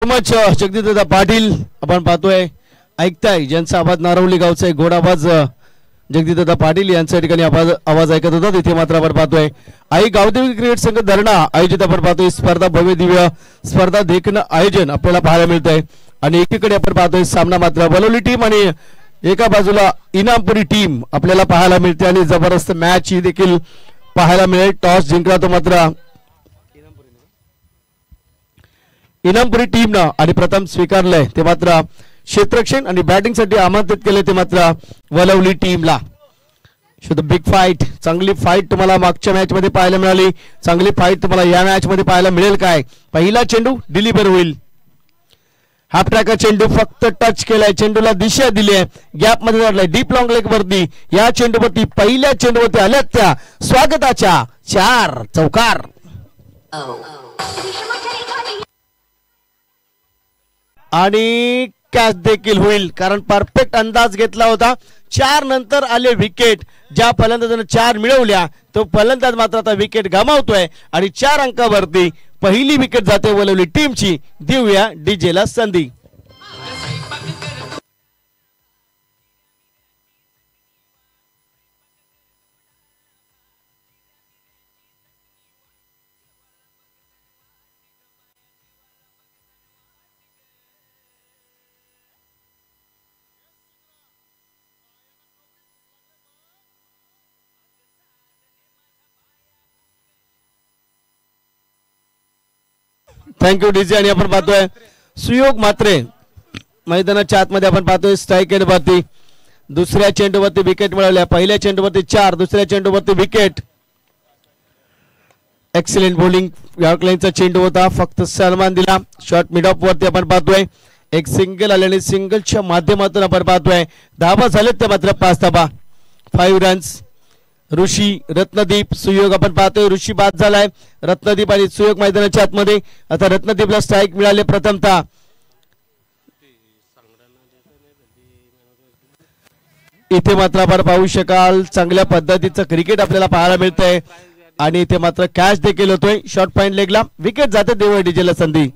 Much जगदीशदादा Patil आपण पाहतोय ऐकताय ज्यांचा आवाज नारवली गावचा आहे गोड आवाज जगदीशदादा पाटील यांच्या ठिकाणी आवाज ऐकत होता तिथे मात्र आपण पाहतोय आई गावदेवी क्रिकेट संघ धरणा आयोजित आपण पाहतोय स्पर्धा भव्य दिव्य स्पर्धा देखणं आयोजन आपल्याला पाहायला मिळतंय आणि एकीकडे आपण पाहतोय सामना मात्र वलवली टीम आणि एका बाजूला इनामपुरी टीम आपल्याला पाहायला मिळते आणि जबरदस्त मॅच ही देखील पाहायला मिळेल टॉस जिंकला तो मात्र इनामपुरी टीम ना आणि प्रथम स्वीकारलंय ते मात्र क्षेत्ररक्षण आणि बॅटिंग साठी आमंत्रित केले ते मात्र वलवली टीमला शुद्ध बिग फाईट चांगली फाईट तुम्हाला मागच्या मॅच मध्ये पाहायला मिळाली चांगली फाईट तुम्हाला या मॅच मध्ये पाहायला मिळेल काय पहिला चेंडू डिलिव्हर होईल हाफ ट्रॅकर चेंडू फक्त टच केलाय चेंडूला दिशा दिली आहे गॅप मध्ये धरलाय डीप लॉंग लेग वरती या चेंडूवरती पहिल्या चेंडूवरती आल्यात त्या स्वागताच्या 4 चौकार आणि कॅच देखील होईल कारण परफेक्ट अंदाज घेतला होता 4 नंतर आले विकेट ज्या फलंदाजाने 4 मिळवल्या तो फलंदाज मात्र आता विकेट गमावतोय आणि 4 अंकावरती पहिली विकेट जाते वलवली टीमची देऊया डीजेला संधी थँक्यू डीजे आणि आपण पाहतोय सुयोग मात्रे मैदानाच्या आतमध्ये आपण पाहतोय स्ट्राईक एंडवरती दुसऱ्या चेंडूवरती विकेट मिळवल्या पहिल्या चेंडूवरती 4 दुसऱ्या चेंडूवरती विकेट एक्सलेंट बॉलिंग यॉर्कलाईनचा चेंडू होता फक्त सन्मान दिला शॉर्ट मिड ऑफ वरती आपण पाहतोय एक सिंगल आल्याने सिंगलच्या माध्यमातून आपण पाहतोय धावा झालेत ते मात्र 5 धावा 5 रन्स ऋषी रत्नदीप सुयोग आपण पाहतोय ऋषी बाद झालाय रत्नदीप आणि सुयोग मैदानाच्या आतमध्ये आता रत्नदीपला स्ट्राईक मिळाले प्रथमतः इथे मात्र आपण पाहू शकाल चांगल्या पद्धतीचं क्रिकेट आपल्याला पाहायला मिळतंय आणि इथे मात्र कॅच देखील होतोय शॉर्ट पॉइंट लेगला विकेट जाते देऊया डीजेला संधी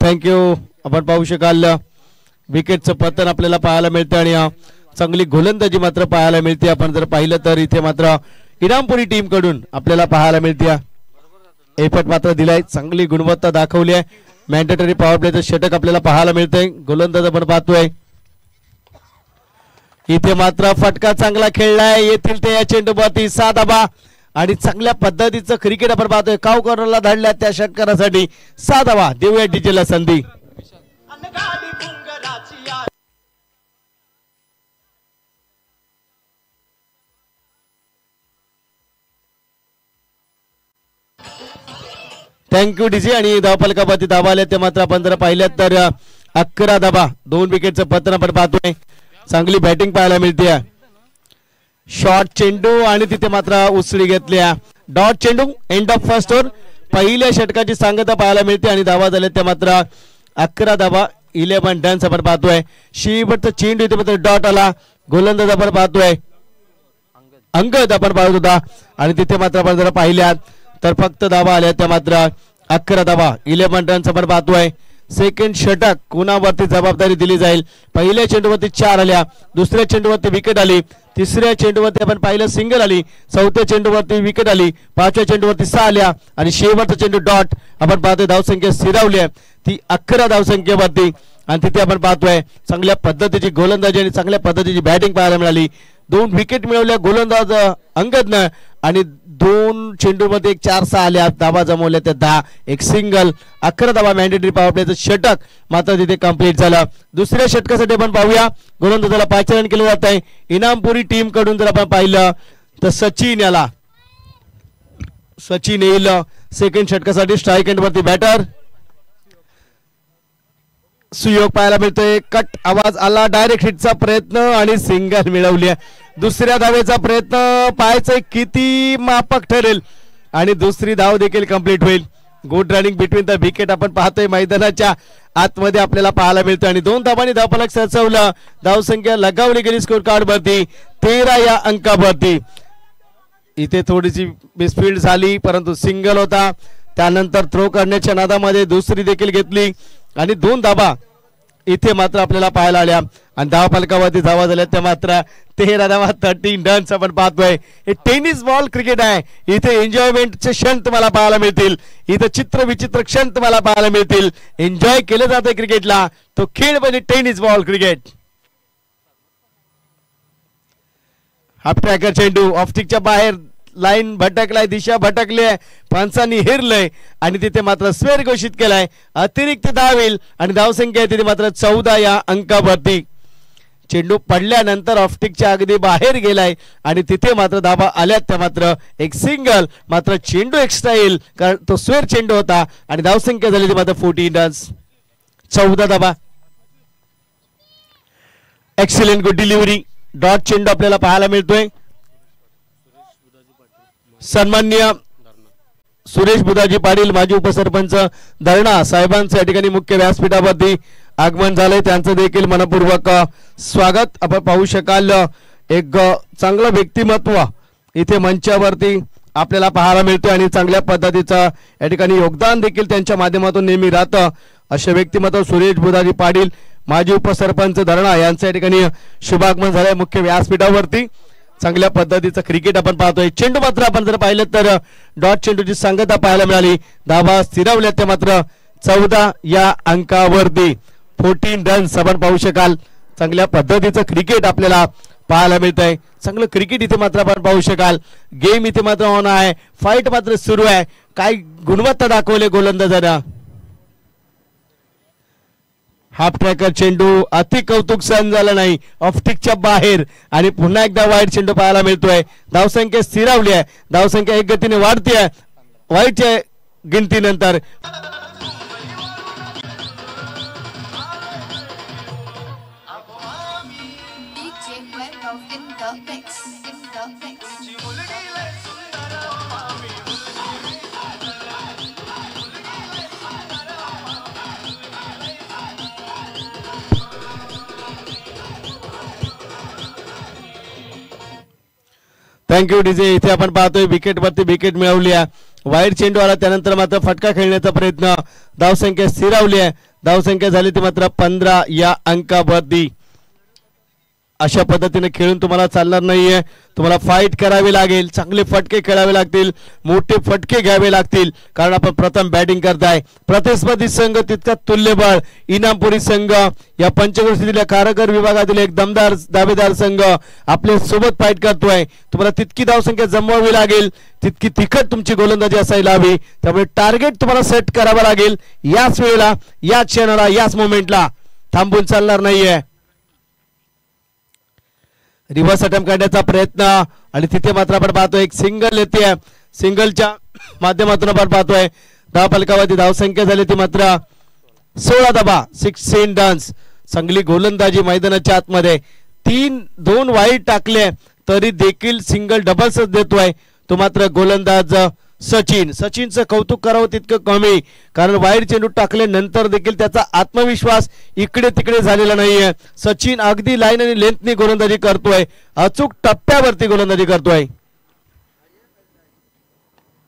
थँक्यू आपण पाहू शकाल विकेटचं पतन आपल्याला पाहायला मिळतं आणि चांगली गोलंदाजी मात्र पाहायला मिळते आपण जर पाहिलं तर इथे मात्र इनामपुरी टीम कडून आपल्याला पाहायला मिळते एफर्ट मात्र दिलाय चांगली गुणवत्ता दाखवली आहे मॅन्डेटरी पॉवर प्लेचं षटक आपल्याला पाहायला मिळतंय गोलंदाज आपण पाहतोय इथे मात्र फटका चांगला खेळलाय येथील ते या चेंडूवरती 6 धावा आणि चांगल्या पद्धतीचं क्रिकेट आपण पाहतोय काव कॉर्नरला धाडल्या त्या षटकारासाठी 6 धावा देऊया डीजेला संधी थँक्यू डीजे आणि धावफलकावरती धावा आल्या ते मात्र आपण जर पाहिल्यात तर 11 धावा 2 विकेटचं पतन आपण पाहतोय चांगली बॅटिंग पाहायला मिळते शॉर्ट चेंडू आणि तिथे मात्र उसळी घेतल्या डॉट चेंडू एंड ऑफ फर्स्ट ओव्हर पहिल्या षटकाची सांगता पाहायला मिळते आणि धावा झाल्या त्या मात्र 11 धावा 11 रन्स आपण पाहतोय शेवटचा चेंडू इथे मात्र डॉट आला गोलंदाज आपण पाहतोय अंगद आपण पाहत होता आणि तिथे मात्र आपण जर पाहिल्यात तर फक्त धावा आल्या त्या मात्र 11 धावा 11 रन्स आपण पाहतोय सेकंड षटक कोणावरती जबाबदारी दिली जाईल पहिल्या चेंडूवरती 4 आल्या दुसऱ्या चेंडूवरती विकेट आली तिसऱ्या चेंडूवरती आपण पाहिलं सिंगल आली चौथ्या चेंडूवरती विकेट आली पाचव्या चेंडूवरती 6 आल्या आणि शेवटचा चेंडू डॉट आपण पाहतोय धावसंख्या स्थिरावली आहे ती 11 धावसंख्येवरती आणि तिथे आपण पाहतोय चांगल्या पद्धतीची गोलंदाजी आणि चांगल्या पद्धतीची बॅटिंग पाहायला मिळाली 2 विकेट मिळवल्या गोलंदाज अंगदनं आणि 2 चेंडूमध्ये 4-6 आल्या धावा जमवल्या त्या 10 एक सिंगल 11 धावा मॅन्डेटरी पॉवर प्लेचं षटक मात्र तिथे कंप्लीट झालं दुसऱ्या षटकासाठी आपण पाहूया गोलंदाजाला 5 रन केलं जात आहे इनामपुरी टीम कडून जर आपण पाहिलं तर सचिन येईल सेकंड षटकासाठी स्ट्राईक एंड वरती बॅटर सुयोग पाहायला मिळतोय. कट आवाज आला, डायरेक्ट हिटचा प्रयत्न आणि सिंगल मिळवली. दुसऱ्या धावेचा प्रयत्न पाहायचंय किती मापक ठरेल आणि दुसरी धाव देखील कंप्लीट होईल. Good running between the wicket आपण पाहतोय मैदानाच्या आतमध्ये आपल्याला पाहायला मिळतं आणि 2 धावांनी धावफलक सरसवलं. धावसंख्या लगावली गेली स्कोर कार्ड वरती 13 या अंकावरती. इथे थोडीशी मिसफील्ड झाली परंतु सिंगल होता. त्यानंतर थ्रो करण्याच्या नादामध्ये दुसरी देखील घेतली आणि 2 धावा इथे मात्र आपल्याला पाहायला आल्या आणि धाव फलकावरती धावा झाल्या त्या मात्र 13 धावा 13 रन्स आपण पाहतोय. हे टेनिस बॉल क्रिकेट आहे. इथे एन्जॉयमेंटचे क्षण तुम्हाला पाहायला मिळतील. इथे चित्र विचित्र क्षण तुम्हाला पाहायला मिळतील. एन्जॉय केलं जाते क्रिकेटला. तो खेळ म्हणजे tennis ball cricket. Half tracker चेंडू ऑफस्टिकच्या बाहेर लाईन भटकलाय, दिशा भटकली आहे, पंचांनी हिरलंय आणि तिथे मात्र स्क्वेअर घोषित केलाय. अतिरिक्त धाव येईल आणि धावसंख्या आहे तिथे मात्र 14 या अंकावरती. चेंडू पडल्यानंतर ऑफस्टिकच्या अगदी बाहेर गेलाय आणि तिथे मात्र धावा आल्यात त्या मात्र एक सिंगल. मात्र चेंडू एक्स्ट्रा येईल कारण तो स्क्वेअर चेंडू होता आणि धावसंख्या झाली ती मात्र 14 रन्स. 14 धावा. Excellent good delivery. डॉट चेंडू आपल्याला पाहायला मिळतोय. सन्माननीय सुरेश बुधाजी पाटील माजी उपसरपंच धरणा साहेबांचं या ठिकाणी मुख्य व्यासपीठावरती आगमन झालंय. त्यांचं देखील मनपूर्वक स्वागत आपण पाहू शकाल. एक चांगलं व्यक्तिमत्व इथे मंचावरती आपल्याला पाहायला मिळते आणि चांगल्या पद्धतीचं या ठिकाणी योगदान देखील त्यांच्या माध्यमातून नेहमी राहतं. असे व्यक्तिमत्व सुरेश बुधाजी पाटील माजी उपसरपंच धरणा यांचं या ठिकाणी शुभागमन झालंय मुख्य व्यासपीठावरती. चांगल्या पद्धतीचं क्रिकेट आपण पाहतोय. चेंडू मात्र आपण जर पाहिलं तर डॉट चेंडूची सांगता पाहायला मिळाली. धावा स्थिरावल्या त्या मात्र 14 या अंकावरती 14 रन्स आपण पाहू शकाल. चांगल्या पद्धतीचं क्रिकेट आपल्याला पाहायला मिळतंय. चांगलं क्रिकेट इथे मात्र आपण पाहू शकाल. गेम इथे मात्र ऑन आहे. फाईट मात्र सुरू आहे. काय गुणवत्ता दाखवले गोलंदाजांना. हाफ ट्रॅकर चेंडू अति कौतुक सहन झालं नाही. ऑफस्टिकच्या बाहेर आणि पुन्हा एकदा वाईट चेंडू पाहायला मिळतोय. धावसंख्या स्थिरावली आहे. धावसंख्या एक गतीने वाढते वाईटच्या गिनतीनंतर. Thank you DJ. इथे आपण पाहतोय विकेट वरती विकेट मिळवली आहे. वाईट चेंडू आला त्यानंतर मात्र फटका खेळण्याचा प्रयत्न. धावसंख्या स्थिरावली आहे. धावसंख्या झाली ती मात्र 15 या अंकावरती. अशा पद्धतीने खेळून तुम्हाला चालणार नाहीये. तुम्हाला फाईट करावी लागेल. चांगले फटके खेळावे लागतील. मोठे फटके घ्यावे लागतील कारण आपण प्रथम बॅटिंग करताय. प्रतिस्पर्धी संघ तितका तुल्यबळ इनामपुरी संघ या पंचक्रोशीतील कारागर विभागातील एक दमदार दावेदार संघ आपल्या सोबत फाईट करतोय. तुम्हाला तितकी धावसंख्या जमवावी लागेल. तितकी तिखट तुमची गोलंदाजी असायला हवी. त्यामुळे टार्गेट तुम्हाला सेट करावं लागेल. याच वेळेला याच क्षणाला याच मोमेंटला थांबून चालणार नाहीये. रिव्हर्स अटेम्प्ट करण्याचा प्रयत्न आणि तिथे मात्र आपण पाहतोय एक सिंगल येते. सिंगलच्या माध्यमातून आपण पाहतोय धाव फलकावरती धावसंख्या झाली ती मात्र 16 धावा 16 रन्स. चांगली गोलंदाजी मैदानाच्या आतमध्ये. 2 वाईट टाकले तरी देखील सिंगल डबल्स देतोय तो मात्र गोलंदाज सचिनचं कौतुक करावं तितकं कमी कारण वाईट चेंडू टाकल्यानंतर देखील त्याचा आत्मविश्वास इकडे तिकडे झालेला नाहीये. सचिन अगदी लाईन आणि लेंथनी गोलंदाजी करतोय. अचूक टप्प्यावरती गोलंदाजी करतोय.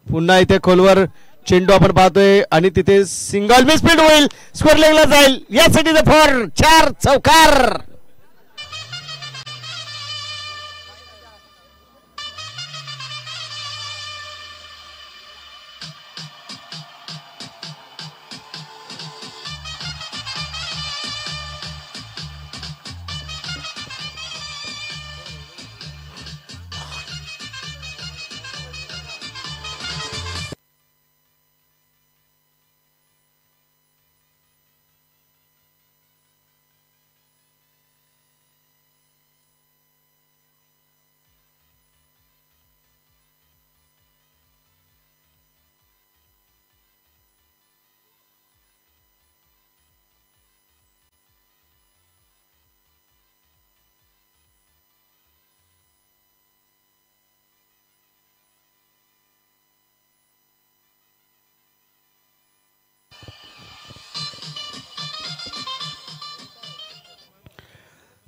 पुन्हा इथे खोलवर चेंडू आपण पाहतोय आणि तिथे सिंगल मिसफील्ड होईल. स्कोर लेगला जाईल. यासाठी 4 चौकार.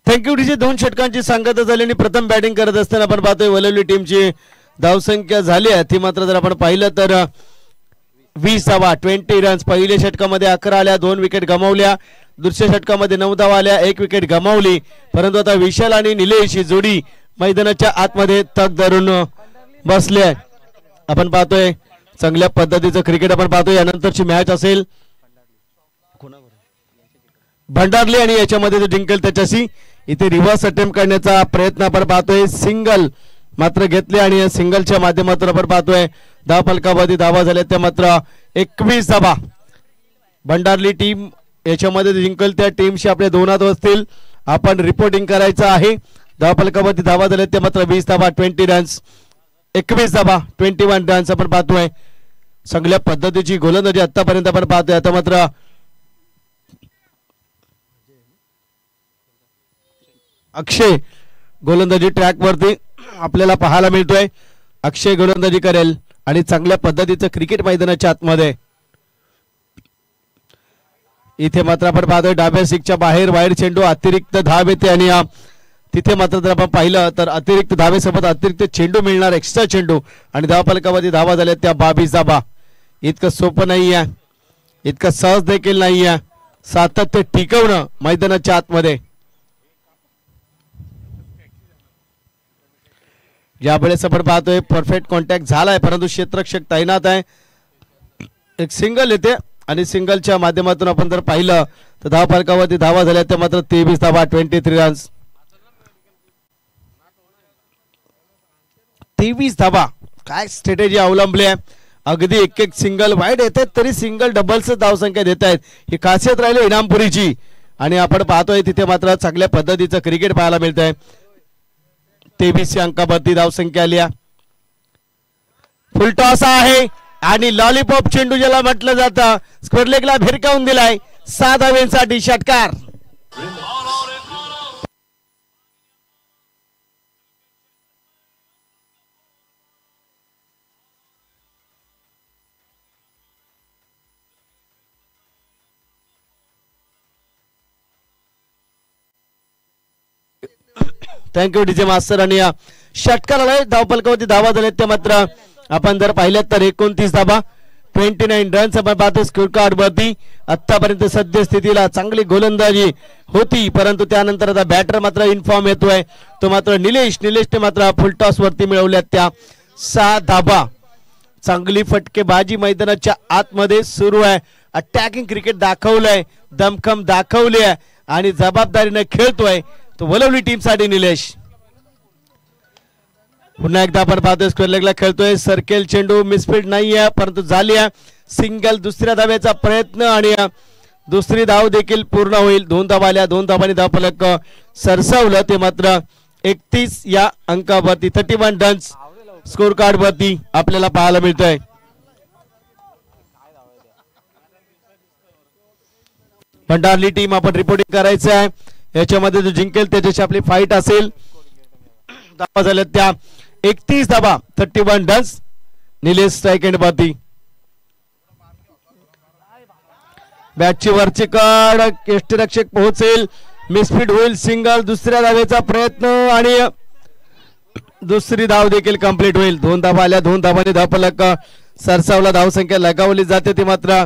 Thank you DJ. 2 षटकांची सांगता झाली आणि प्रथम बॅटिंग करत असताना आपण पाहतोय वलवली टीमची धावसंख्या झाली आहे ती मात्र जर आपण पाहिलं तर 20 धावा 20 रन्स. पहिल्या षटकामध्ये 11 आल्या, 2 विकेट गमावल्या. दुसऱ्या षटकामध्ये 9 धावा आल्या, 1 विकेट गमावली. परंतु आता विशाल आणि निलेश ही जोडी मैदानाच्या आतमध्ये तग धरून बसले आहे. आपण पाहतोय चांगल्या पद्धतीचं क्रिकेट आपण पाहतोय. यानंतरची मॅच असेल भंडारली आणि याच्यामध्ये जो जिंकेल त्याच्याशी. इथे रिव्हर्स अटेम्प्ट करण्याचा प्रयत्न आपण पाहतोय. सिंगल मात्र घेतले आणि या सिंगलच्या माध्यमातून आपण पाहतोय धाव फलकावरती धावा झाल्या त्या मात्र 21 धावा. भंडारली टीम याच्यामध्ये जिंकेल त्या टीमशी आपल्या 2 हात असतील. आपण रिपोर्टिंग करायचं आहे. धाव फलकावरती धावा झाल्या त्या मात्र 20 धावा 20 रन्स. 21 धावा 21 रन्स आपण पाहतोय. चांगल्या पद्धतीची गोलंदाजी आतापर्यंत आपण पाहतोय. आता मात्र अक्षय गोलंदाजी ट्रॅक वरती आपल्याला पाहायला मिळतोय. अक्षय गोलंदाजी करेल आणि चांगल्या पद्धतीचं क्रिकेट मैदानाच्या आतमध्ये. इथे मात्र आपण पाहतोय डाव्या सिक्सच्या बाहेर वाईड चेंडू अतिरिक्त धाव येते आणि तिथे मात्र जर आपण पाहिलं तर अतिरिक्त धावेसोबत अतिरिक्त चेंडू मिळणार, एक्स्ट्रा चेंडू आणि धाव फलकावरती धावा झाल्या त्या 22 धावा. इतकं सोपं नाही आहे, इतकं सहज देखील नाही आहे सातत्य टिकवणं मैदानाच्या आतमध्ये. ज्यावेळेस आपण पाहतोय परफेक्ट कॉन्टॅक्ट झालाय परंतु क्षेत्ररक्षक तैनात आहे. एक सिंगल येते आणि सिंगलच्या माध्यमातून आपण जर पाहिलं तर धाव फलकावरती धावा झाल्या त्या मात्र 23 धावा 23 रन्स. 23 धावा. काय स्ट्रॅटेजी अवलंबली आहे. अगदी एक सिंगल वाईड येत आहेत तरी सिंगल डबल्स धावसंख्या देत आहेत. ही खासियत राहिली इनामपुरीची आणि आपण पाहतोय तिथे मात्र चांगल्या पद्धतीचं क्रिकेट पाहायला मिळत आहे. 23 अंकावरती धावसंख्या आली. फुल टॉस आहे आणि लॉलीपॉप चेंडू ज्याला म्हटलं जातं स्क्वेअर लेगला भिरकावून दिलाय. 6 धावांसाठी षटकार. Thank you DJ master. आणि षटकाराला धाव फलकावरती धावा झाल्या त्या मात्र आपण जर पाहिल्यात तर 29 धावा 29 रन्स आपण पाहतो स्कोर कार्ड वरती. आतापर्यंत सद्यस्थितीला चांगली गोलंदाजी होती परंतु त्यानंतर आता बॅटर मात्र इन्फॉर्म येतोय तो मात्र निलेशने मात्र फुल टॉस वरती मिळवल्या त्या 6 धावा. चांगली फटकेबाजी मैदानाच्या आतमध्ये सुरू आहे. अटॅकिंग क्रिकेट दाखवलंय, दमखम दाखवली आहे आणि जबाबदारीने खेळतोय तो वलवली टीम साठी निलेश. पुन्हा एकदा आपण पाहतोय स्क्वेअर लेगला खेळतोय. सर्केल चेंडू मिसफील्ड नाही आहे परंतु झाली आहे सिंगल. दुसऱ्या धाव्याचा प्रयत्न आणि दुसरी धाव देखील पूर्ण होईल. 2 धावा आल्या, 2 धावांनी धाव फलक सरसावलं ते मात्र 31 या अंकावरती 31 रन्स स्कोर कार्ड वरती आपल्याला पाहायला मिळतोय. भंडारली टीम आपण रिपोर्टिंग करायचं आहे. याच्यामध्ये जो जिंकेल त्याच्याशी आपली फाईट असेल. धावा झाल्या त्या 31 धावा 31 रन्स. निलेश स्ट्राइक एंड वरती. बॅटची वरची कड यष्टीरक्षक पोहोचेल, मिसफीड होईल, सिंगल. दुसऱ्या धावेचा प्रयत्न आणि दुसरी धाव देखील कंप्लीट होईल. 2 धावा आल्या, 2 धावांनी धाव फलक सरसावला. धावसंख्या लगावली जाते ती मात्र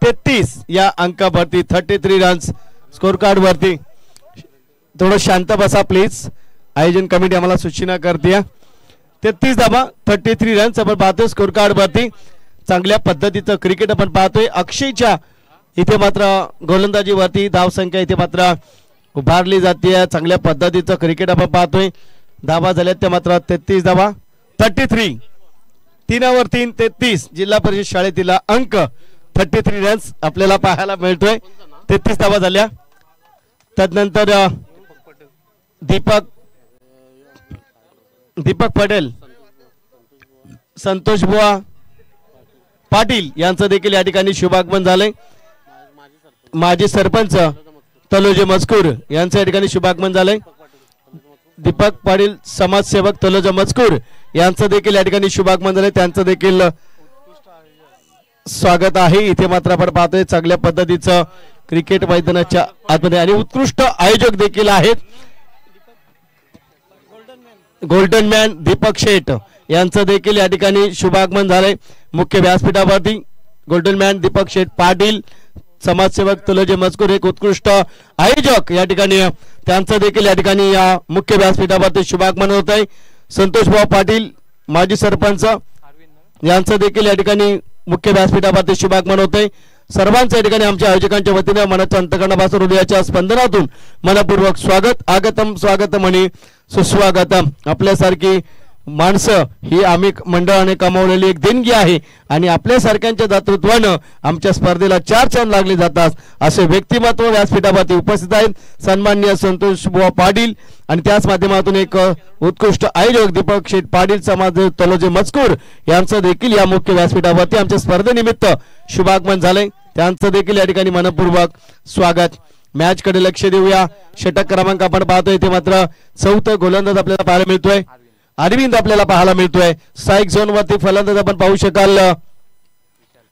33 या अंकावरती 33 रन्स स्कोर कार्ड वरती. थोडं शांत बसा प्लीज. आयोजन कमिटी आम्हाला सूचना करते. 33 धावा 33 रन्स आपण पाहतोय स्कोर कार्ड वरती. चांगल्या पद्धतीचं क्रिकेट आपण पाहतोय. अक्षयच्या इथे मात्र गोलंदाजीवरती धावसंख्या इथे मात्र उभारली जाते. चांगल्या पद्धतीचं क्रिकेट आपण पाहतोय. धावा झाल्यात त्या मात्र 33 धावा 33 3 3 33 जिल्हा परिषद शाळेतील अंक 33 रन्स आपल्याला पाहायला मिळतोय. 33 धावा झाल्या. तदनंतर दीपक पटेल, संतोष बुवा पाटील यांचं देखील या ठिकाणी शुभागमन झालंय. माजी सरपंच तलोजे मजकूर यांचं या ठिकाणी शुभागमन झालंय. दीपक पाटील समाजसेवक तलोजा मजकूर यांचं देखील या ठिकाणी शुभागमन झालंय. त्यांचं देखील स्वागत आहे. इथे मात्र आपण पाहतोय चांगल्या पद्धतीचं क्रिकेट मैदानाच्या आतमध्ये आणि उत्कृष्ट आयोजक देखील आहेत गोल्डन मॅन दीपक शेठ यांचं देखील या ठिकाणी शुभागमन झालंय मुख्य व्यासपीठावरती. गोल्डन मॅन दीपक शेठ पाटील समाजसेवक तुलोजी मजकूर एक उत्कृष्ट आयोजक या ठिकाणी त्यांचं देखील या ठिकाणी या मुख्य व्यासपीठावरती शुभागमन होत आहे. संतोष भाऊ पाटील माजी सरपंच यांचं देखील या ठिकाणी मुख्य व्यासपीठावरती शुभागमन होत आहे. सर्वांच्या ठिकाणी आमच्या आयोजकांच्या वतीने मनाच्या अंतकरणापासून हृदयाच्या स्पंदनातून मनपूर्वक स्वागत. आगतम स्वागतम आणि सुस्वागतम. आपल्यासारखी माणसं ही आम्ही मंडळाने कमावलेली एक देणगी आहे आणि आपल्यासारख्यांच्या दातृत्वानं आमच्या स्पर्धेला 4 चांद लागले जातात असे व्यक्तिमत्व व्यासपीठावरती उपस्थित आहेत. सन्माननीय संतोष बुवा पाटील आणि त्याच माध्यमातून एक उत्कृष्ट आयोजक दीपक शेठ पाटील समाज तलोजी मजकूर यांचं देखील या मुख्य व्यासपीठावरती आमच्या स्पर्धेनिमित्त शुभागमन झालंय. त्यांचं देखील या ठिकाणी मनपूर्वक स्वागत. मॅच कडे लक्ष देऊया. षटक क्रमांक आपण पाहतोय ते मात्र 4था गोलंदाज आपल्याला पाहायला मिळतोय. अरविंद आपल्याला पाहायला मिळतोय. स्ट्राईक झोन वरती फलंदाज आपण पाहू शकाल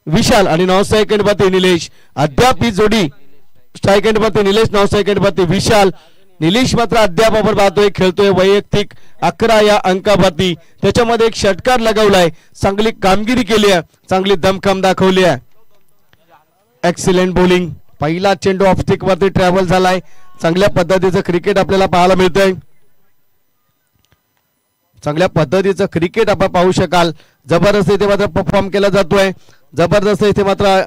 विशाल आणि 9 सेकंड वरती निलेश. अद्याप ही जोडी स्ट्राईक एंड वरती निलेश 9 सेकंड वरती विशाल. निलेश मात्र अद्याप आपण पाहतोय खेळतोय वैयक्तिक 11 या अंकावरती. त्याच्यामध्ये एक षटकार लगावलाय. चांगली कामगिरी केली आहे. चांगली दमखम दाखवली आहे. Excellent bowling. पहिला चेंडू ऑफ स्टिक वरती ट्रॅव्हल झालाय. चांगल्या पद्धतीचं क्रिकेट आपल्याला पाहायला मिळतंय. चांगल्या पद्धतीचं क्रिकेट आपण पाहू शकाल. जबरदस्त इथे मात्र परफॉर्म केला जातोय. जबरदस्त इथे मात्र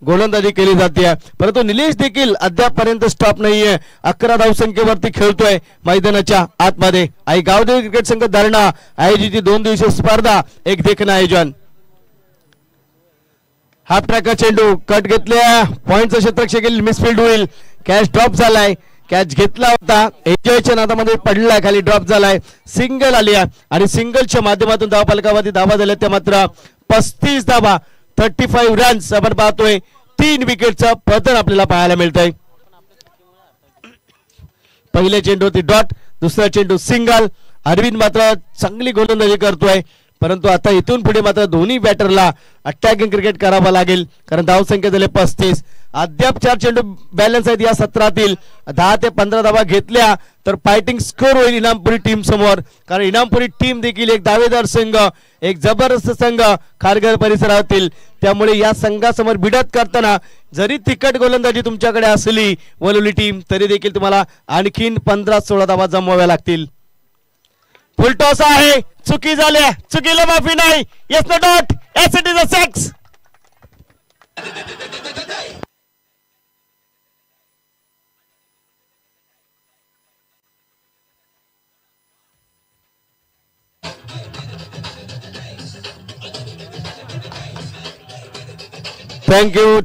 गोलंदाजी केली जाते. परंतु निलेश देखील अद्यापपर्यंत स्टॉप नाहीये. 11 धावसंख्येवरती खेळतोय मैदानाच्या आतमध्ये. आई गावदेवी क्रिकेट संघ धारणा आयोजित 2 दिवसीय स्पर्धा एक देखणं आयोजन. हाफ ट्रॅकर चेंडू कट घेतल्या. पॉइंटचं क्षेत्ररक्षक गेली. मिसफिल्ड होईल. कॅच ड्रॉप झालाय. कॅच घेतला होता. एन्जॉयच्या नादामध्ये पडलाय. खाली ड्रॉप झालाय. सिंगल आली आहे आणि सिंगलच्या माध्यमातून धावफलकावरती धावा झाल्या त्या मात्र 35 धावा 35 रन्स आपण पाहतोय. 3 विकेटचं पतन आपल्याला पाहायला मिळतंय. पहिले चेंडूवरती डॉट. दुसरा चेंडू सिंगल. अरविंद मात्र चांगली गोलंदाजी करतोय. परंतु आता इथून पुढे मात्र दोन्ही बॅटरला अटॅकिंग क्रिकेट करावं लागेल कारण धावसंख्या झाली 35. अद्याप 4 चेंडू बॅलन्स आहेत या सत्रातील. 10 ते 15 धावा घेतल्या तर फायटिंग स्कोर होईल इनामपुरी टीम समोर. कारण इनामपुरी टीम देखील एक दावेदार संघ, एक जबरदस्त संघ खारघर परिसरातील. त्यामुळे या संघासमोर भिडत करताना जरी तिखट गोलंदाजी तुमच्याकडे असली वलुली टीम तरी देखील तुम्हाला आणखीन 15-16 धावा जमवाव्या लागतील. फुलटॉस आहे. चुकी झाल्या. चुकीला माफी नाही. Yes no dot. Yes it is a 6.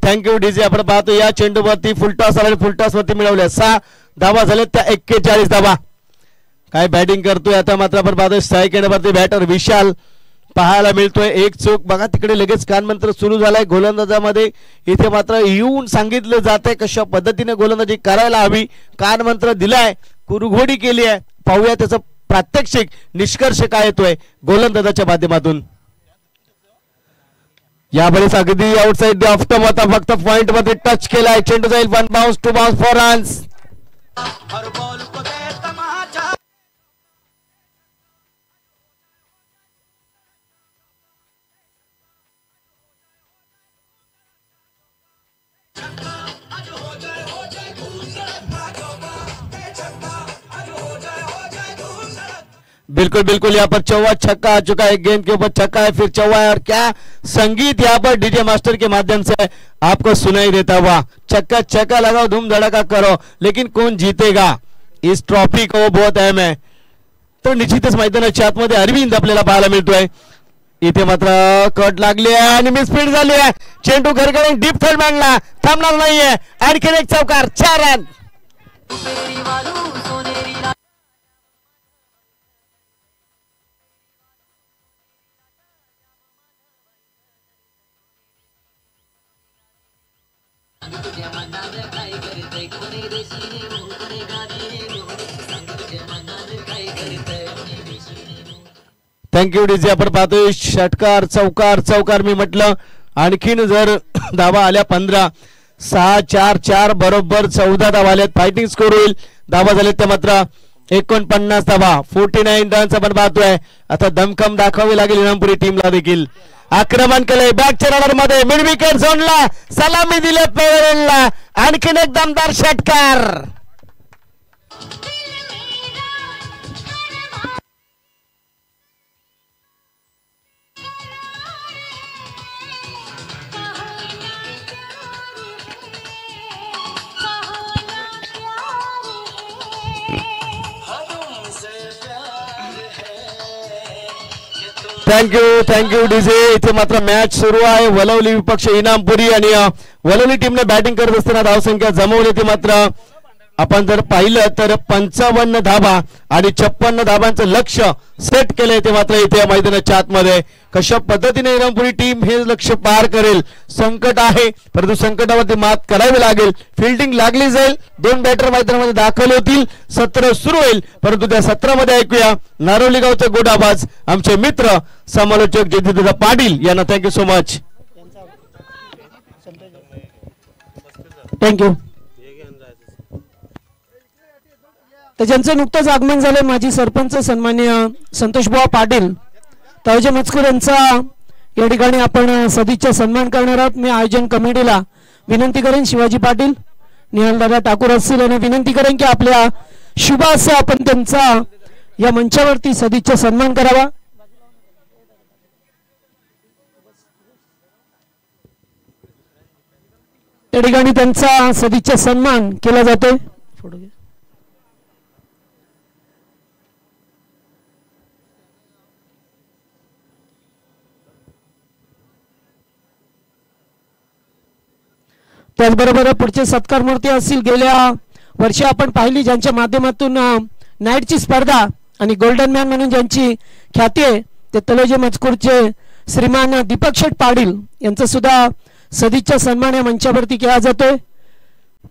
Thank you DJ. आपण पाहतो या चेंडूवरती फुलटॉस आला. फुलटॉस वरती मिळवल्या 6 धावा झाल्या त्या 41 धावा. काय बॅटिंग करतोय आता मात्र आपण पाहतोय. स्ट्राईक एंडवरती बॅटर विशाल पाहायला मिळतोय. एक चूक बघा तिकडे लगेच कानमंत्र सुरू झालाय गोलंदाजामध्ये. इथे मात्र येऊन सांगितलं जात आहे कशा पद्धतीने गोलंदाजी करायला हवी. कानमंत्र दिलाय. कुरघोडी केली आहे. पाहूया त्याचं प्रात्यक्षिक निष्कर्ष काय येतोय गोलंदाजाच्या माध्यमातून. यावेळेस अगदी आउटसाइड ऑफ स्टंप होता. फक्त पॉइंट मध्ये टच केलाय. चेंडू जाईल 1 बाउन्स 2 बाउन्स 4 रन्स. बिल्कुल यहाँ पर चौवा छक्का आ चुका है. गेंद के ऊपर छक्का है, फिर चौवा है और क्या संगीत यहाँ पर डीजे मास्टर के माध्यम से आपको सुनाई देता हुआ. छक्का छक्का लगाओ, धूम धड़ाका करो, लेकिन कौन जीतेगा इस ट्रॉफी को वो बहुत अहम है. तो निश्चितच मैदानाच्या आतमध्ये अरविंद आपल्याला पाहायला मिळतोय. इथे मात्र कट लागली आहे आणि मिसफीड झाली आहे. चेंडू घरगडून डीप थर्ड मांडला. थांबणार नाहीये. आणखीन एक चौकार. 4 रन. Thank you DJ. आपण पाहतोय षटकार चौकार चौकार मी म्हटलं. आणखीन जर धावा आल्या 15. 6 4 4 बरोबर 14 धावा आल्यात. फायटिंग स्कोर होईल. धावा झाल्यात त्या मात्र 49 धावा 49 रन्स आपण पाहतोय. आता दमखम दाखवावी लागेल इनामपुरी टीमला देखील. आक्रमण केले बॅकच्या रनर मध्ये मिड विकेट झोनला सलामी दिले पेवेलला. आणखीन एक दमदार षटकार. Thank you DJ. इथे मात्र मॅच सुरू आहे. वलवली विपक्ष इनामपुरी आणि वलवली टीमने बॅटिंग करत असताना धावसंख्या जमवली. ती मात्र आपण जर पाहिलं तर 55 धावा आणि 56 धावांचं लक्ष सेट केलंय. ते मात्र इथे मैदानाच्या आतमध्ये कशा पद्धतीने इनामपुरी टीम हे लक्ष पार करेल. संकट आहे परंतु संकटावरती मात करावी लागेल. फिल्डिंग लागली जाईल. 2 बॅटर मैदानामध्ये दाखल होतील. सत्र सुरू होईल परंतु त्या सत्रामध्ये ऐकूया नारोली गावचे गोडाबाज आमचे मित्र समालोचक जयदत्त पाटील यांना. Thank you so much. थँक्यू. तर ज्यांचं नुकतंच आगमन झालं माजी सरपंच सन्माननीय संतोषबुवा पाटील तळोजा मजकूर यांचा या ठिकाणी आपण सदिच्छा सन्मान करणार आहोत. मी आयोजन कमिटीला विनंती करेन शिवाजी पाटील निहालदादा ठाकूर असतील आणि विनंती करेन की आपल्या शुभ असं आपण त्यांचा या मंचावरती सदिच्छा सन्मान करावा. या ठिकाणी त्यांचा सदिच्छा सन्मान केला जातोय. त्याचबरोबर पुढचे सत्कार मूर्ती असतील गेल्या वर्षी आपण पाहिली ज्यांच्या माध्यमातून नाईटची स्पर्धा आणि गोल्डन मॅन म्हणून ज्यांची ख्याती आहे ते तळोजा मजकूरचे श्रीमान दीपक शेठ पाटील यांचा सुद्धा सदिच्छा सन्मान या मंचावरती केला जातोय.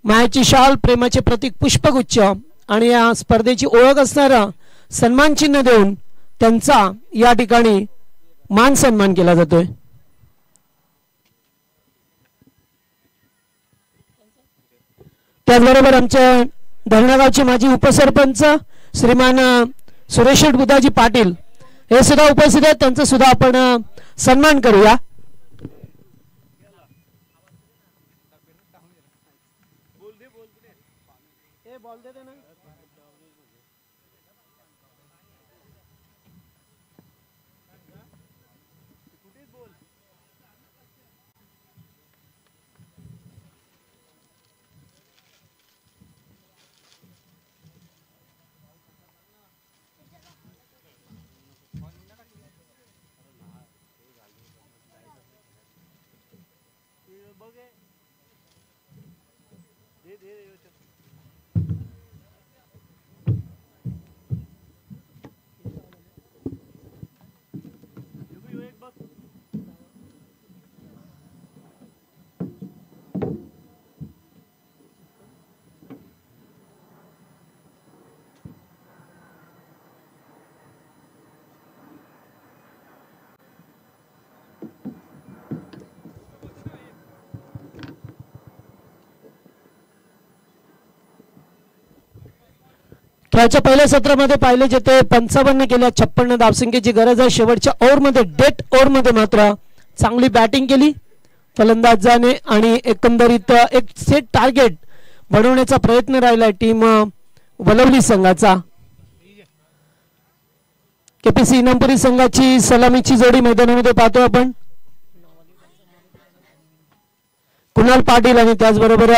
मायाची शाल प्रेमाचे प्रतीक पुष्पगुच्छ आणि या स्पर्धेची ओळख असणारा सन्मान चिन्ह देऊन त्यांचा या ठिकाणी मान सन्मान केला जातोय. त्याचबरोबर आमच्या धरणगावचे माजी उपसरपंच श्रीमान सुरेश बुधाजी पाटील हे सुद्धा उपस्थित आहेत. त्यांचा सुद्धा आपण सन्मान करूया. खेळाच्या पहिल्या सत्रामध्ये पाहिले जेथे 55 केल्या 56 धावसंख्येची गरज आहे. शेवटच्या ओव्हरमध्ये डेथ ओव्हरमध्ये मात्र चांगली बॅटिंग केली फलंदाजाने आणि एकंदरीत एक सेट टार्गेट बनवण्याचा प्रयत्न राहिला टीम वलवली संघाचा. केपीसी इनामपुरी संघाची सलामीची जोडी मैदानामध्ये पाहतो आपण. कुणाल पाटील आणि त्याचबरोबर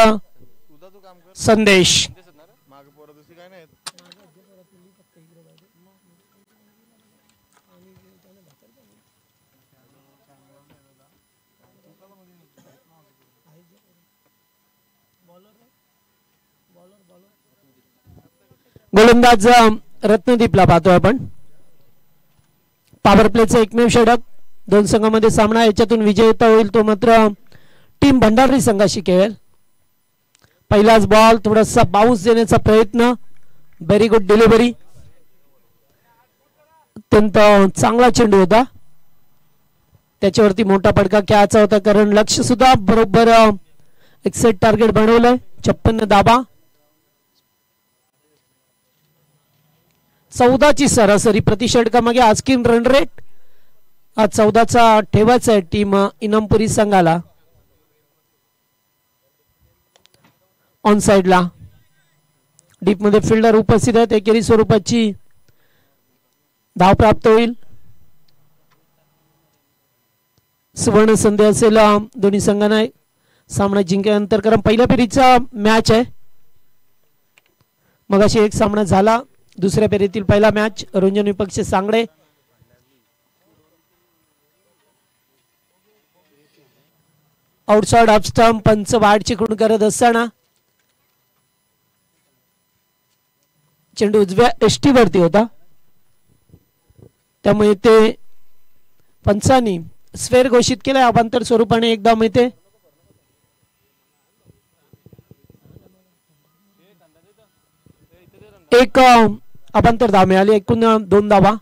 संदेश. गोलंदाज रत्नदीपला पाहतो आपण. पॉवर प्लेचं एकमेव षटक. 2 संघांमध्ये सामना. याच्यातून विजेता होईल तो मात्र टीम भंडारी संघाशी खेळेल. पहिलाच बॉल थोडासा बाउन्स देण्याचा प्रयत्न. Very good delivery. अत्यंत चांगला चेंडू होता. त्याच्यावरती मोठा फटका खेळायचा होता कारण लक्ष सुद्धा बरोबर एक सेट टार्गेट बनवलंय. 56 धावा. 14ची सरासरी प्रति षटकामागे आस्किन रन रेट हा 14चा ठेवायचा आहे टीम इनामपुरी संघाला. ऑन साइडला डीप मध्ये फिल्डर उपस्थित आहेत. एकेरी स्वरूपाची धाव प्राप्त होईल. सुवर्ण संधी असेल दोन्ही संघांना सामना जिंकल्यानंतर, कारण पहिल्या फेरीचा मॅच आहे. मगाशी एक सामना झाला. दुसऱ्या फेरीतील पहिला मॅच रंजन विपक्ष सांगडे. आउटसाइड ऑफ स्टंप पंच वाढ चिकून करत असताना चेंडू उजव्या एसटी वरती होता, त्यामुळे ते पंचांनी स्फेअर घोषित केलाय. अभांतर स्वरूपाने एकदा मिळते. एक अभांतर धाव मिळाली. एकूण 2 धावा.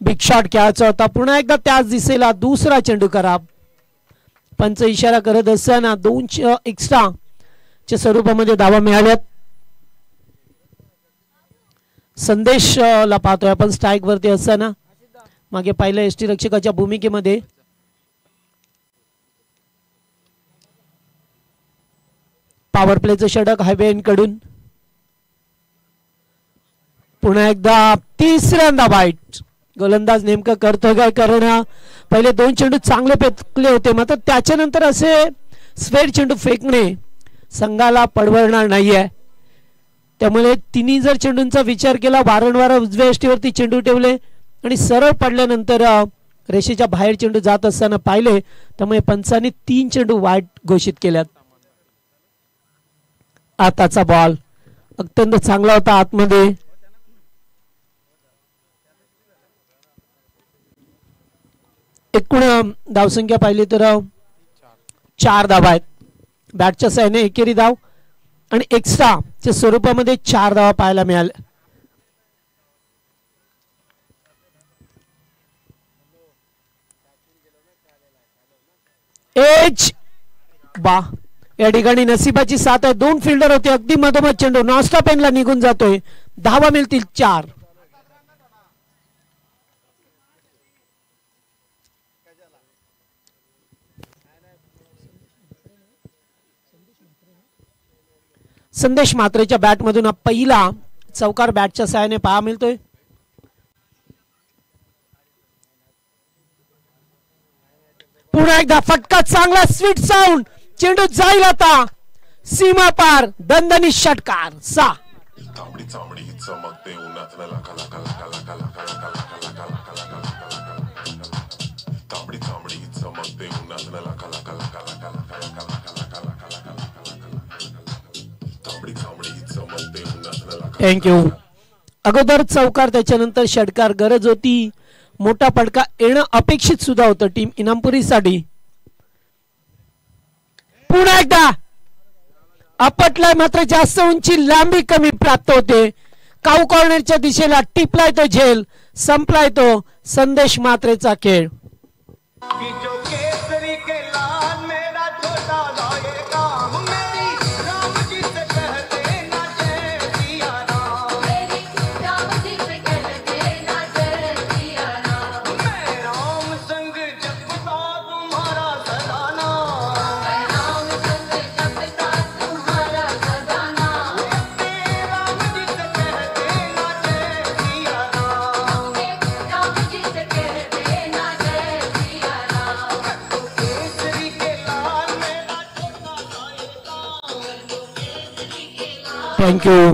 बिग शॉट खेळायचा होता. पुन्हा एकदा त्याच दिशेला दुसरा चेंडू खराब. पंच इशारा करत असताना 2 एक्स्ट्रा च्या स्वरूपामध्ये धावा मिळाल्यात. संदेश ला पाहतोय आपण स्ट्राईक वरती असताना. मागे पहिल्या एसटी रक्षकाच्या भूमिकेमध्ये पॉवर प्लेचं षटक हायवे कडून. पुन्हा एकदा तिसऱ्यांदा बाईट. गोलंदाज नेमकं करतोय काय, कारण पहिले 2 चेंडू चांगले फेकले होते, मात्र त्याच्यानंतर असे स्फेअर चेंडू फेकणे संघाला परवडणार नाहीये. त्यामुळे तिन्ही जर चेंडूंचा विचार केला, वारंवार उजव्या एसटीवरती चेंडू ठेवले आणि सरळ पडल्यानंतर रेषेच्या बाहेर चेंडू जात असताना पाहिले, त्यामुळे पंचांनी 3 चेंडू वाईट घोषित केल्यात. आताचा बॉल अत्यंत चांगला होता आतमध्ये. एकूण धावसंख्या पाहिली तर 4 धावा आहेत. बॅटच्या साहाय्याने एकेरी धाव आणि एक्स्ट्रा च्या स्वरूपामध्ये 4 धावा पाहायला मिळाल्या. एच बा या ठिकाणी नशिबाची साथ आहे. 2 फिल्डर होते. अगदी मधोमध चेंडू नॉनस्टॉप एंडला निघून जातोय. धावा मिळतील 4. संदेश मात्रेच्या बॅट मधून पहिला चौकार बॅटच्या साहाय्याने पाहा मिळतोय. पुन्हा एकदा फटका चांगला स्वीट साऊंड. चेंडू जाईल आता सीमा पार. दणदणीत षटकार 6. थँक्यू. अगोदर चौकार त्याच्यानंतर षटकार. गरज होती मोठा फटका येणं अपेक्षित सुद्धा होतं टीम इनामपुरीसाठी. पुन्हा एकदा आपटलाय, मात्र जास्त उंची लांबी कमी प्राप्त होते. काऊ कॉर्नरच्या दिशेला टिपलाय तो झेल. संपलाय तो संदेश मात्रेचा खेळ. थँक्यू.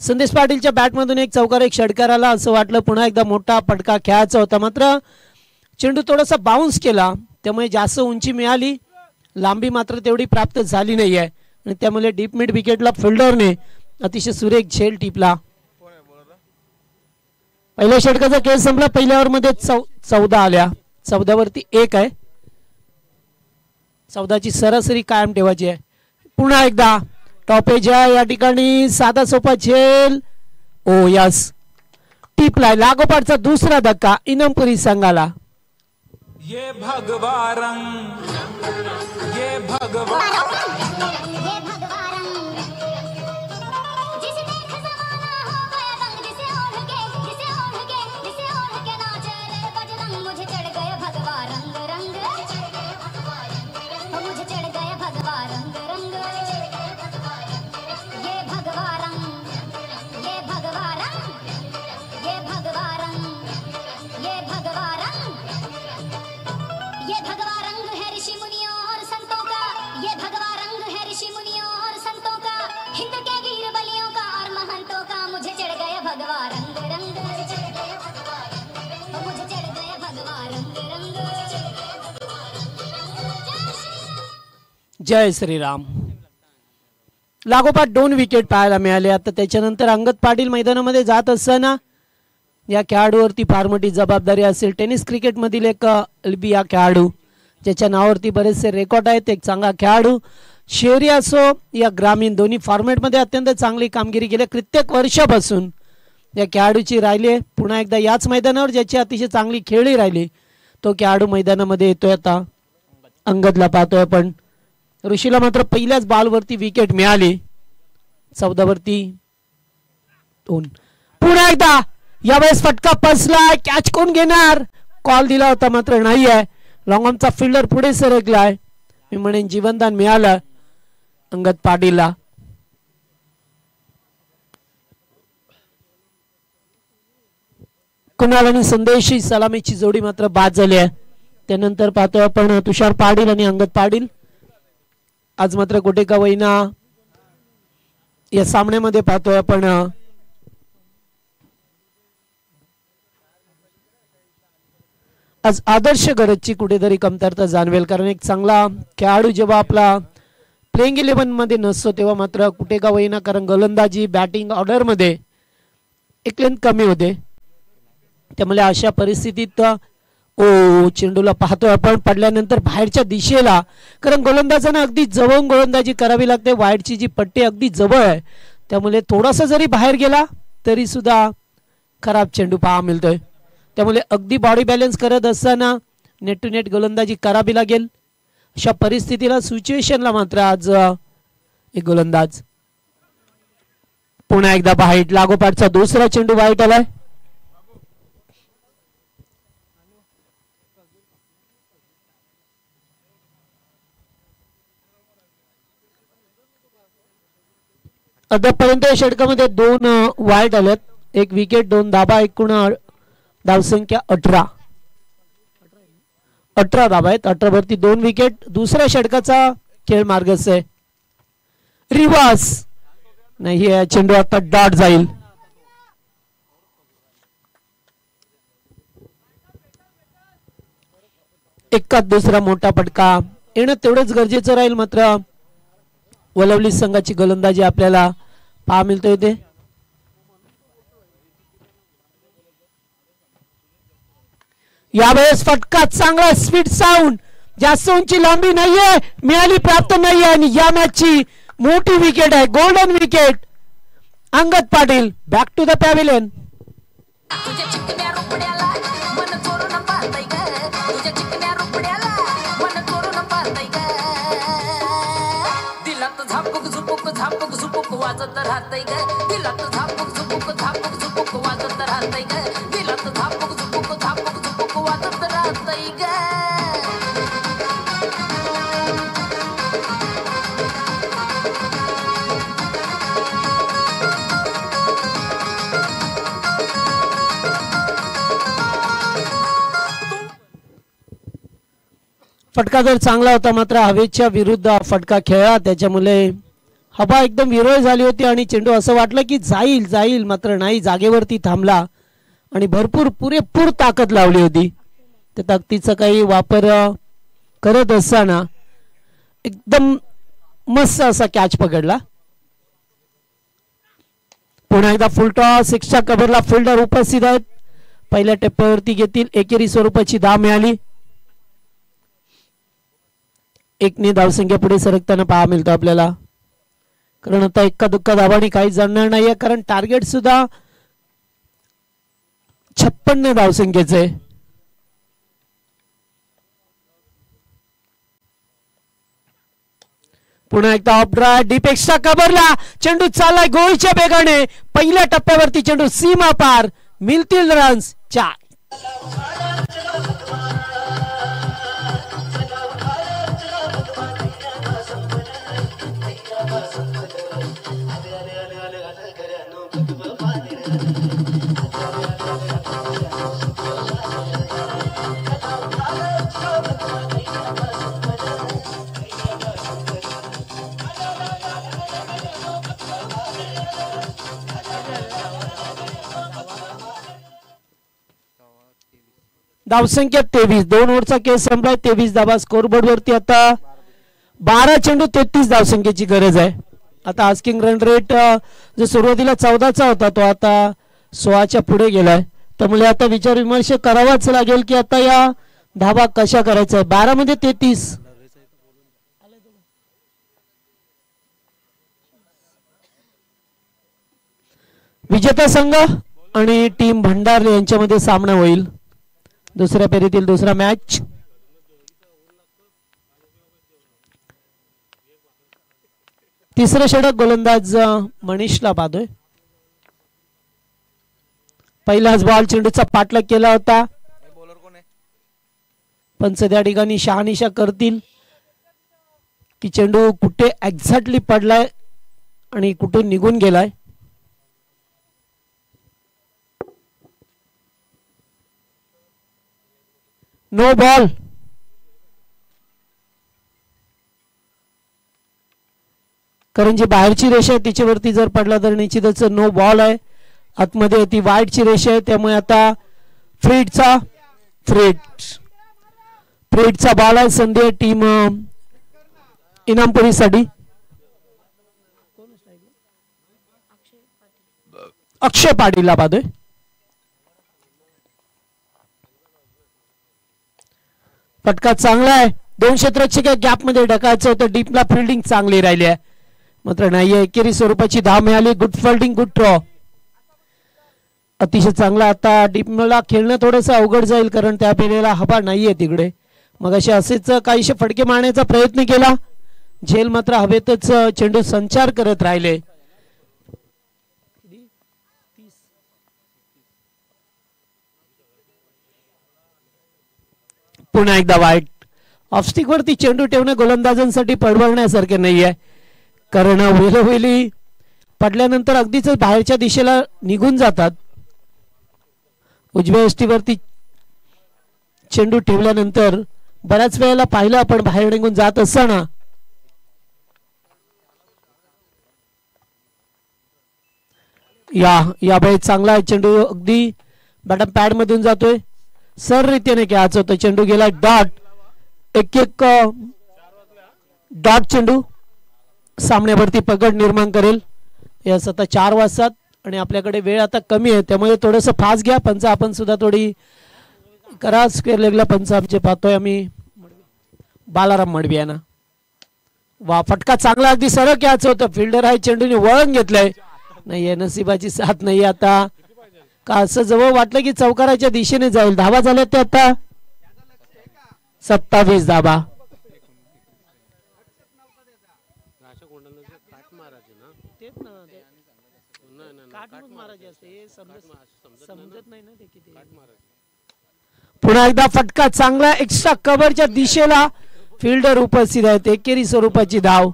संदेश पाटीलच्या बॅटमधून एक चौकार एक षटकार आला. असं वाटलं पुन्हा एकदा मोठा फटका खेळायचा होता, मात्र चेंडू थोडासा बाउन्स केला, त्यामुळे जास्त उंची मिळाली, लांबी मात्र तेवढी प्राप्त झाली नाही आहे आणि त्यामुळे डीप मिड विकेटला फिल्डरने अतिशय सुरेख झेल टिपला. पहिल्या षटकाचा खेळ संपला. पहिल्या ओव्हर मध्ये 14 आल्या. 14 वरती 1 आहे. 14ची सरासरी कायम ठेवायची आहे. पुन्हा एकदा टॉपेज या ठिकाणी साधा सोपा झेल. ओ यस, टिपलाय. लागोपाठचा दुसरा धक्का इनामपुरी संघाला. ये भगवान ये भगवान जय श्रीराम. लागोपाठ 2 विकेट पाहायला मिळाले. आता त्याच्यानंतर अंगद पाटील मैदानामध्ये जात असताना या खेळाडूवरती फार मोठी जबाबदारी असेल. टेनिस क्रिकेटमधील एक एलबी या खेळाडू ज्याच्या नावावरती बरेचसे रेकॉर्ड आहेत. एक चांगला खेळाडू, शहरी असो या ग्रामीण दोन्ही फॉर्मॅटमध्ये अत्यंत चांगली कामगिरी केली कित्येक वर्षापासून या खेळाडूची राहिली. पुन्हा एकदा याच मैदानावर ज्याची अतिशय चांगली खेळी राहिली तो खेळाडू मैदानामध्ये येतोय. आता अंगदला पाहतोय आपण. ऋषीला मात्र पहिल्याच बॉलवरती विकेट मिळाली. 14 वरती 2. पुन्हा एकदा यावेळेस फटका पसलाय. कॅच कोण घेणार? कॉल दिला होता मात्र नाही आहे. लॉंगॉनचा फिल्डर पुढे सरकलाय. मी म्हणेन जीवनदान मिळालं अंगद पाटीलला. कुणाल आणि संदेश सलामीची जोडी मात्र बाद झाली आहे. त्यानंतर पाहतोय आपण तुषार पाटील आणि अंगद पाटील. आज मात्र कोटेका वैना या सामन्यामध्ये पाहतोय आपण आज आदर्श गरजची कुठेतरी कमतरता जाणवेल. कारण एक चांगला खेळाडू जेव्हा आपला प्लेइंग 11 मध्ये नसतो तेव्हा मात्र कुटेका वैना कारण गोलंदाजी बॅटिंग ऑर्डर मध्ये एक लेंथ कमी होते. त्यामुळे अशा परिस्थितीत चेंडूला पाहतोय आपण पडल्यानंतर बाहेरच्या दिशेला. कारण गोलंदाजांना अगदी जवळ गोलंदाजी करावी लागते. वाईडची जी पट्टी अगदी जवळ आहे त्यामुळे थोडासा जरी बाहेर गेला तरी सुद्धा खराब चेंडू पाहा मिळतोय. त्यामुळे अगदी बॉडी बॅलन्स करत असताना नेट टू नेट गोलंदाजी करावी लागेल. अशा परिस्थितीला सिच्युएशनला मात्र आज एक गोलंदाज पुन्हा एकदा बाहेर. लागोपाठचा दुसरा चेंडू वाईट आलाय. अद्यापर्यंत या षटकामध्ये 2 वाईट आलेत. 1 विकेट 2 धाबा. एकूण धावसंख्या 18 धाबा आहेत. 18 वरती 2 विकेट. दुसऱ्या षटकाचा खेळ मार्गच आहे. रिव्हर्स नाही. चेंडू आता डॉट जाईल. एकाच दुसरा मोठा फटका येणं तेवढंच गरजेचं राहील. मात्र वलवली संघाची गोलंदाजी आपल्याला पाहा मिळतोय. ते यावेळेस फटका चांगला स्पीड साऊंड. जास्त उंची लांबी नाहीये मिळाली प्राप्त नाहीये. आणि या मॅचची मोठी विकेट आहे. Golden wicket. Angad Patil back to the pavilion. झापूक झुपूक वाजत राहतय ग. दिलात झापूक झुपूक झापूक झुपूक वाजत राहतय ग. दिलात झापूक झुपूक झापूक झुपूक वाजत राहतय ग. फटका जर चांगला होता मात्र हवेच्या विरुद्ध फटका खेळला. त्याच्यामुळे हवा एकदम विरळ झाली होती आणि चेंडू असं वाटलं की जाईल जाईल मात्र नाही. जागेवरती थांबला आणि भरपूर पुरेपूर ताकद लावली होती. त्या ताकदीचा काही वापर करत असताना एकदम मस्त असा कॅच पकडला. पुन्हा एकदा फुल टॉस. 6च्या कव्हरला फिल्डर उपस्थित आहेत. पहिल्या टप्प्यावरती घेतील. एकेरी स्वरूपाची धाव मिळाली. 1 धावसंख्या पुढे सरकताना पाहा मिळतो आपल्याला. कारण आता एक्का दुक्का धावांनी काही जाणणार नाहीये. कारण टार्गेट सुद्धा 56 धावसंख्येचे. पुन्हा एकदा ऑफ ड्राय डीप एक्स्ट्रा कव्हरला चेंडू चाललाय गोळीच्या वेगाने. पहिल्या टप्प्यावरती चेंडू सीमा पार. मिळतील रन्स 4. धावसंख्या 23. 2 ओव्हरचा खेळ संपलाय. 23 धावा स्कोरबोर्ड वरती. आता 12 चेंडू 33 धावसंख्येची गरज आहे. आता आस्किंग रन रेट जो सुरुवातीला 14चा होता तो आता 16च्या पुढे गेलाय. त्यामुळे आता विचार विमर्श करावाच लागेल की आता या धावा कशा करायचा. 12 मध्ये 33. विजेता संघ आणि टीम भंडारले यांच्यामध्ये सामना होईल. दुसऱ्या फेरीतील दुसरा मॅच. तिसरं षटक गोलंदाज मनीषला बादोय. पहिलाच बॉल चेंडूचा पाठलाग केला होता. पंच त्या ठिकाणी शहानिशा करतील की चेंडू कुठे एक्झॅक्टली पडलाय आणि कुठे निघून गेलाय. No ball. कारण जी बाहेरची रेषा आहे तिच्यावरती जर पडला तर निश्चितच नो बॉल आहे. आतमध्ये ती वाईटची रेषा आहे त्यामुळे आता फ्रीडचा बॉल आहे. संधी आहे टीम इनामपुरीसाठी. अक्षय पाटीलला बादोय. फटका चांगला आहे. 2 क्षेत्ररक्षक गॅप मध्ये ढकायचं होतं. डीपला फिल्डिंग चांगली राहिली आहे मात्र नाहीये. एकेरी स्वरूपाची धाव मिळाली. Good fielding, good draw. अतिशय चांगला. आता डीपला खेळणं थोडंसं अवघड जाईल कारण त्या पेरेला हवा नाहीये तिकडे. मग असेच काहीशे फटके मारण्याचा प्रयत्न केला. झेल मात्र हवेतच चेंडू संचार करत राहिले. पुन्हा एकदा वाईट. ऑफस्टिक वरती चेंडू ठेवणे गोलंदाजांसाठी परवडण्यासारखे नाहीये कारण वेळोवेळी पडल्यानंतर अगदीच बाहेरच्या दिशेला निघून जातात. उजव्या यष्टीवरती चेंडू ठेवल्यानंतर बऱ्याच वेळेला पाहिलं आपण बाहेर निघून जात असताना. या बाई चांगला आहे. चेंडू अगदी बॅटम पॅड मधून जातोय. सर रीतीने कॅच होतं. चेंडू गेला डॉट. एक डॉट चेंडू सामन्यावरती पकड निर्माण करेल. यास आता 4 वाजतात आणि आपल्याकडे वेळ आता कमी आहे त्यामुळे थोडंसं फास्ट घ्या. पंच आपण सुद्धा थोडी करा. स्क्वेअर लेगला पंच आमचे पाहतोय आम्ही. बालाराम मडवी आहे ना. वा फटका चांगला. अगदी सरळ कॅच होतं. फिल्डर आहे चेंडूने वळण घेतलंय. नाहीये नशिबाची साथ नाही आता. का असं जवळ वाटलं की चौकाराच्या दिशेने जाईल. धावा झाल्या ते आता 27 धावा. पुन्हा एकदा फटका चांगला. एक्स्ट्रा कव्हरच्या दिशेला फिल्डर उपस्थित आहेत. एकेरी स्वरूपाची धाव.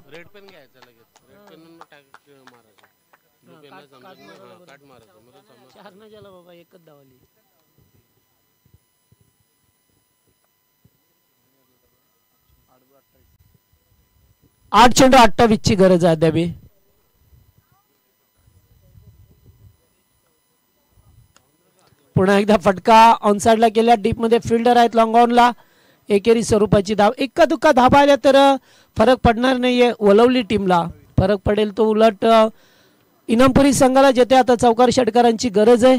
8 चेंडू 28 ची गरज आहे द्यावी. पुन्हा एकदा फटका ऑनसाइडला केला. डीप मध्ये फिल्डर आहेत लॉंग ऑनला. एकेरी स्वरूपाची धाव. एका दुका धाबा आल्या तर फरक पडणार नाहीये. वलवली टीमला फरक पडेल तो उलट इनामपुरी संघाला जेथे आता चौकार षटकारांची गरज आहे.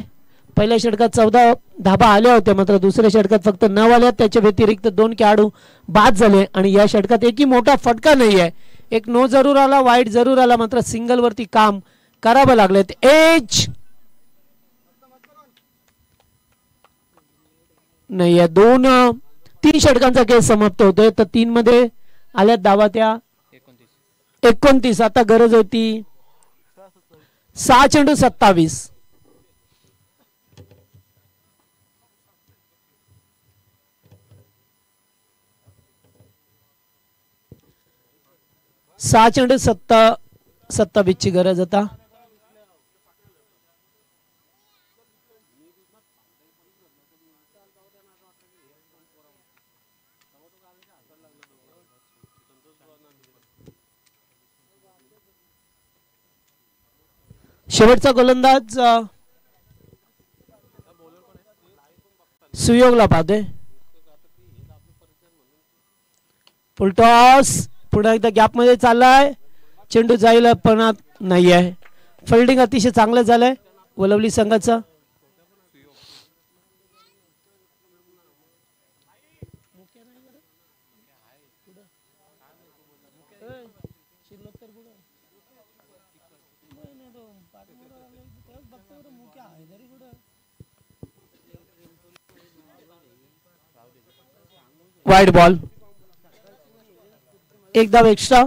पहिल्या षटकात 14 धाबा आल्या होत्या मात्र दुसऱ्या षटकात फक्त 9 आल्या. त्याच्या व्यतिरिक्त 2 खेळाडू बाद झाले आणि या षटकात एकही मोठा फटका नाही आहे. एक नो जरूर आला, वाईट जरूर आला मात्र सिंगल वरती काम करावं लागले. एज नाही आहे. 2-3 षटकांचा खेळ समाप्त होतोय तर 3 मध्ये आल्यात धावा त्या 29. आता गरज होती 6 चेंडू 27. सहा चेंडू 27 ची गरज आता. शेवटचा गोलंदाज सुयोगला पाहतोय. फुलटॉस पुन्हा एकदा गॅप मध्ये चाललाय, चेंडू जायला पण नाही आहे. फिल्डिंग अतिशय चांगलं झालंय वलवली संघाचं. वाईड बॉल, एक धाव एक्स्ट्रा.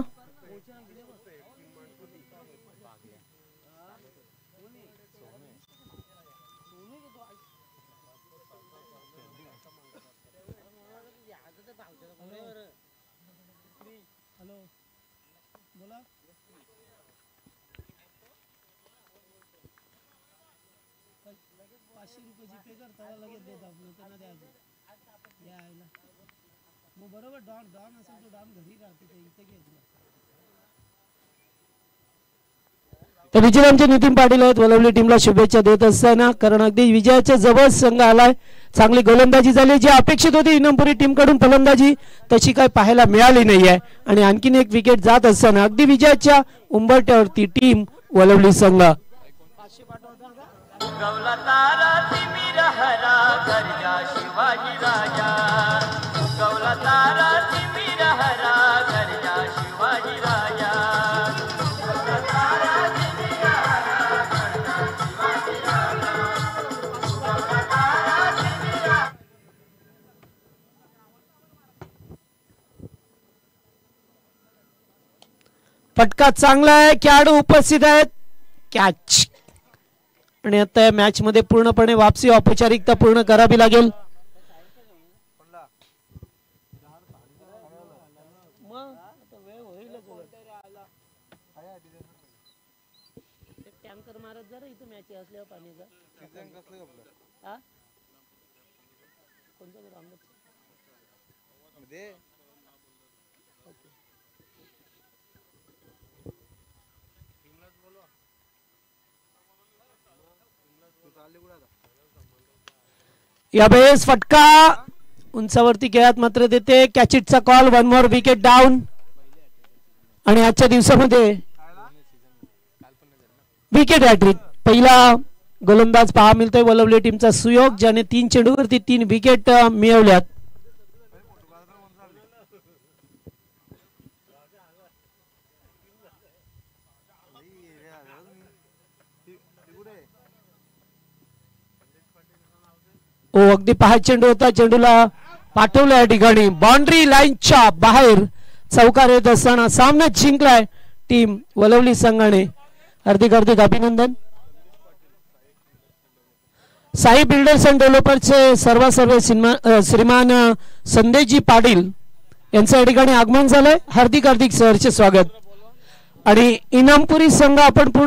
तर विजयरामचे नितीन पाटील आहेत वलवली टीमला शुभेच्छा देत असताना, कारण अगदी विजयाच्या जवळ संघ आलाय. चांगली गोलंदाजी झाली, जी अपेक्षित होती इनामपुरी टीम कडून फलंदाजी तशी काय पाहायला मिळाली नाहीये आणि आणखीन एक विकेट जात असताना अगदी विजयाच्या उंबरठ्यावरती टीम वलवली संघ. फटका चांगला आहे, खेळाडू उपस्थित आहेत, कॅच. आणि आता या मॅच मध्ये पूर्णपणे वापसी औपचारिकता पूर्ण करावी लागेल. यावेळेस फटका उंचावरती खेळात मात्र देते, कॅचिटचा कॉल. 1 more wicket down. आणि आजच्या दिवसामध्ये विकेट हॅट्रिक पहिला गोलंदाज पहा मिळतोय वलवली टीमचा सुयोग, ज्याने 3 चेंडूवरती 3 विकेट मिळवल्यात. ओ अगदी पहा चेंडू होता, चेंडूला पाठवलं या ठिकाणी बाउंड्री लाईनच्या बाहेर. चौकार येत असताना सामना जिंकलाय टीम वलवली संघाने. हार्दिक हार्दिक अभिनंदन. साई बिल्डर्स अँड डेव्हलपर्सचे सर्व श्रीमान संदेशजी पाटील यांचं या ठिकाणी आगमन झालंय. हार्दिक हार्दिक सहर्ष स्वागत. आणि इनामपुरी संघ आपण पूर्ण